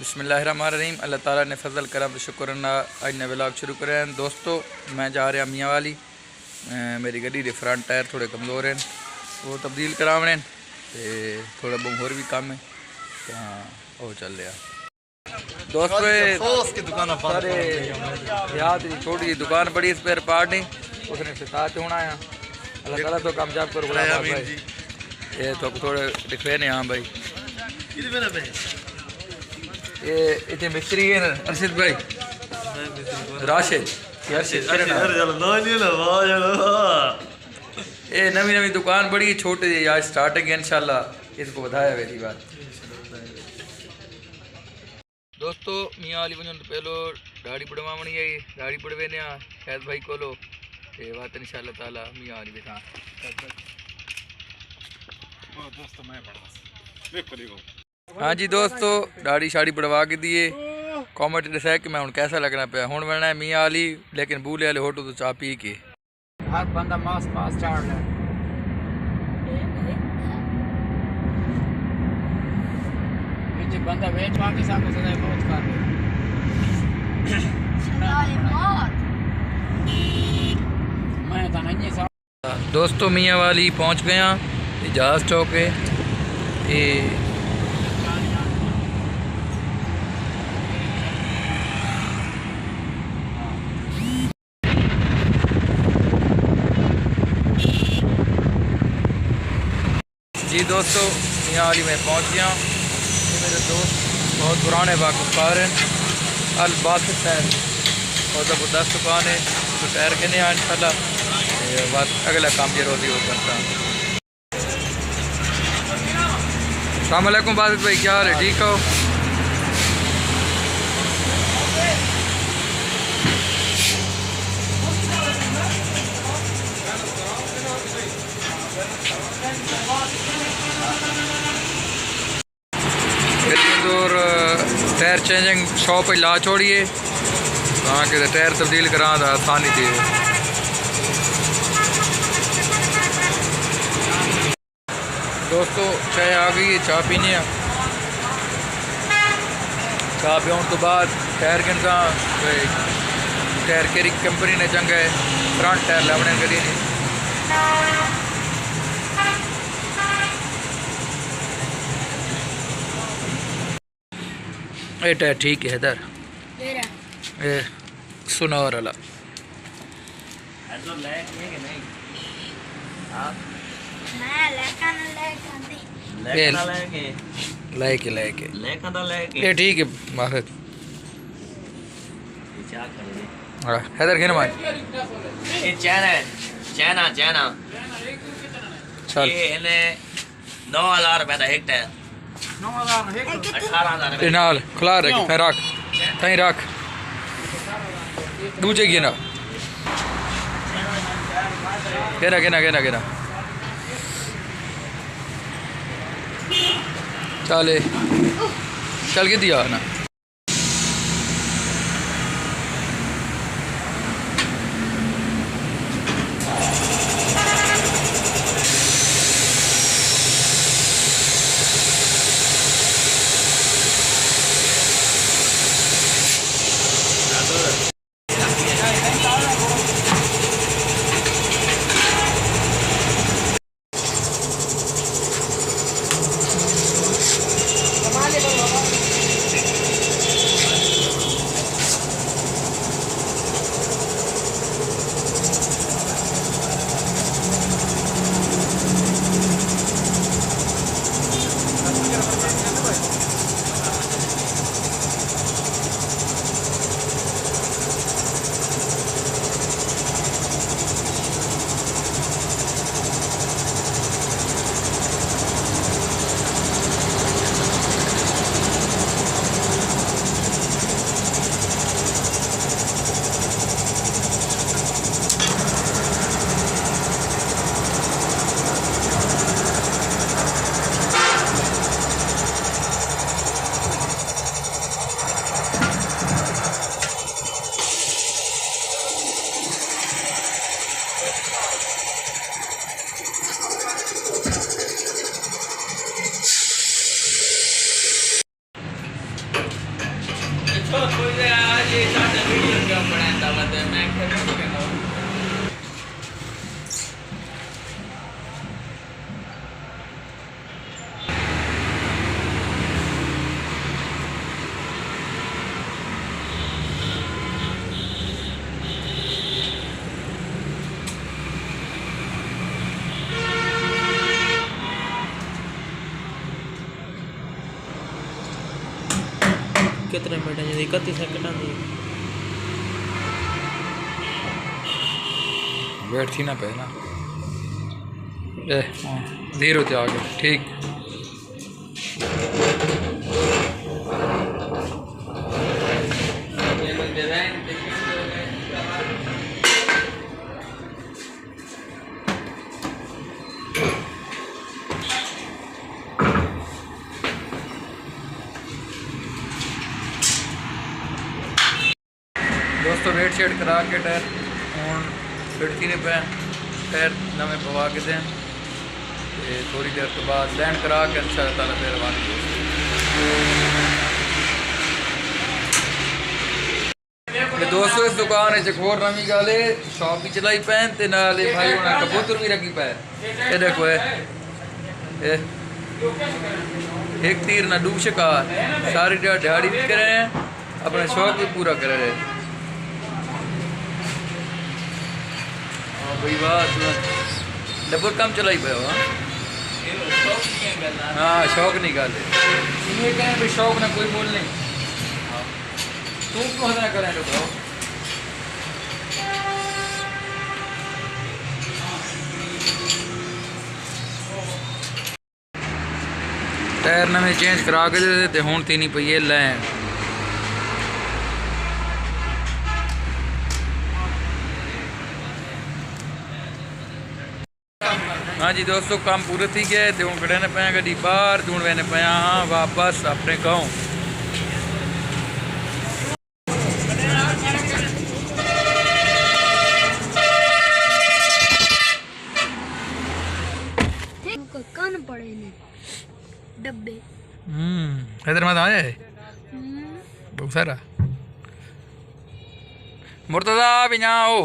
बिस्मिल्लाहिर्रहमानिर्रहीम। अल्लाह ताला ने फजल करम तो शुक्र अज ने व्लॉग शुरू करे हैं। दोस्तों मैं जा रहा मियाँ वाली, मेरी गड्डी के फ्रंट टायर थोड़े कमज़ोर हैं, वो तब्दील करावने ते थोड़ा बहुत होर भी काम है तो हाँ वो चल रहा। दोस्तों याद छोटी जी दुकान बड़ी स्पेयर पार्ट नहीं उसने साथ होना है। अल्लाह ताला तो कामयाब करो भाई। ये तो थोड़े दिखे ने हाँ भाई ये इतने मिस्त्री है अर्शिद भाई राशिद ये नवी नवी दुकान बड़ी छोटी आज स्टार्टिंग है इंशाल्लाह इसको बताया वेरी बात। दोस्तों मियाँ वाली वजन तो पहलो दाढ़ी पड़वावनी है, दाढ़ी पड़वे ने शायद भाई कोलो ये बात इंशाल्लाह ताला मियाँ वाली भी था। हाँ जी दोस्तों दाढ़ी शाड़ी पड़वा के दिए कॉमेंट दसा कि मैं हूँ कैसा लगना पाया हूँ मिलना है मियाँ वाली लेकिन बूले वाले होटल तो चाह पी के हर बंदा मास मास चाड़ ले ये बंदा वेच मांगे साहब से बहुत कर मैं तो नहीं सब। दोस्तों मियाँ वाली पहुँच गया जहाज चौक है ये जी। दोस्तों मियाँ वाली में पहुँच गया। ये मेरे दोस्त बहुत पुराने वाक़फ़ार हैं अल बासित टायर बहुत ज़बरदस्त दुकान है तो टायर के नहीं इंशाल्लाह बात अगला काम ये रोज़ी हो सकता है। अस्सलाम वालेकुम बासित भाई क्या हाल है ठीक हो? और टायर चेंजिंग शॉप ला छोड़िए वहाँ के टायर तब्दील करा था आसानी थी। दोस्तों चाय आ गई है चाय पीने चाय पीने तो बाद टायर के टायर केरी कंपनी ने चंगा है फ्रंट टायर लावने करी नहीं। ये टायर ठीक है इधर ये सुनार वाला लेके ये ठीक है माफिक हैदर के नमान ये चाइना चल ये इन्हें 9,000 रुपए का एक टायर 18,000 नाल खुला रख फिर रख तई रख दूजे की ना केना चल के दिया ना। अच्छा कोई आज ये साडा वीडियो क्या बनाता बता मैं कहता हूं कितने मिनट है? 31 सेकंड आंदी वेट थी ना पे ना ए 0 ते आ गए ठीक। दोस्तों वेट शेट करा के टायर हूँ फिटती ने पे टायर नवे पवा के दें ते थोड़ी देर तो बाद लैंड करा के इंशाअल्लाह ताला फिर रवानी ते दोस्तों इस दुकान एक होर नवी गल है शॉप भी चलाई पैन ते नाले भाई उन्हें कबूतर भी रखी पै ये देखो ये एक तीर ना डूब शिकार सारी दिहाड़ी भी कर रहे हैं अपना शौक भी पूरा कर रहे हैं। कोई बात डबर कम चलाई पे हाँ शौक नहीं गल ये कहें भाई शौक ना कोई मोल नहीं तू क्यों ना करें बताओ। टायर नवे चेंज करा के दे हूँ थी नहीं पई लैन हाँ जी दोस्तों काम पूरे थी गए तो हूँ कड़े पाया गड्डी बाहर दूण वेने पाया हाँ वापस अपने गाँव। कौन पड़े ने डब्बे इधर मत आए बहुत सारा मुर्तजा भी ना हो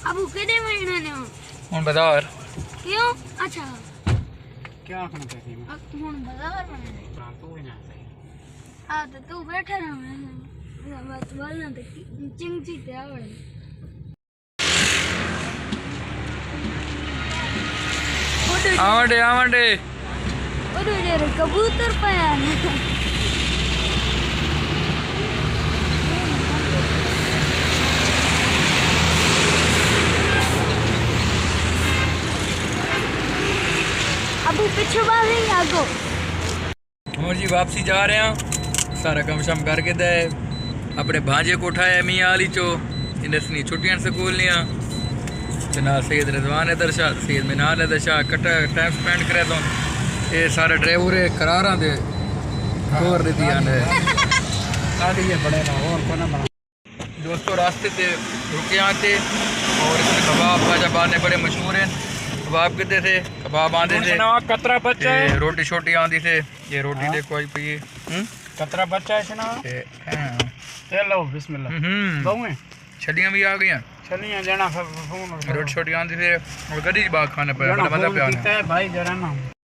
अब केदे महीने ने हूँ बाजार क्यों अच्छा क्या आखना चाहिए अब हुन बाजार बने तू ही ना सही आ तो तू बैठा रहा मैं बात बोलना तो चिंची ते आवड़े आवंडे आवंडे ओरे रे कबूतर पाया ने अब पीछे भागेंगे आगो और जी वापसी जा रहे हैं सारा कम शम करके दे अपने भांजे को उठाया मियाँ वाली चो इन्हें छुट्टियां स्कूल लिया जनाब सैयद रिजवान हैदर शाह सैयद मिनाल हैदर शाह कट्टा टाइम स्पेंड करे तो ये सारे ड्राइवर करारा दे और दे दिया ने ये बड़े ना और कोना बना दोस्तों रास्ते ते रुके आते और इसमें कबाब खाजाबाद ने बड़े मशहूर हैं। कबाब कितने थे कबाब आते थे कतरा बच्चा है रोटी छोटी आती थे ये रोटी देखो आई पई कतरा बच्चा है ना ये लो बिस्मिल्लाह दो में छलियां भी आ गई चलिए जना फोन रोटी छोटी आती थे और गड्डी बाग खाने पे बड़ा मजा पे आना भाई जरा ना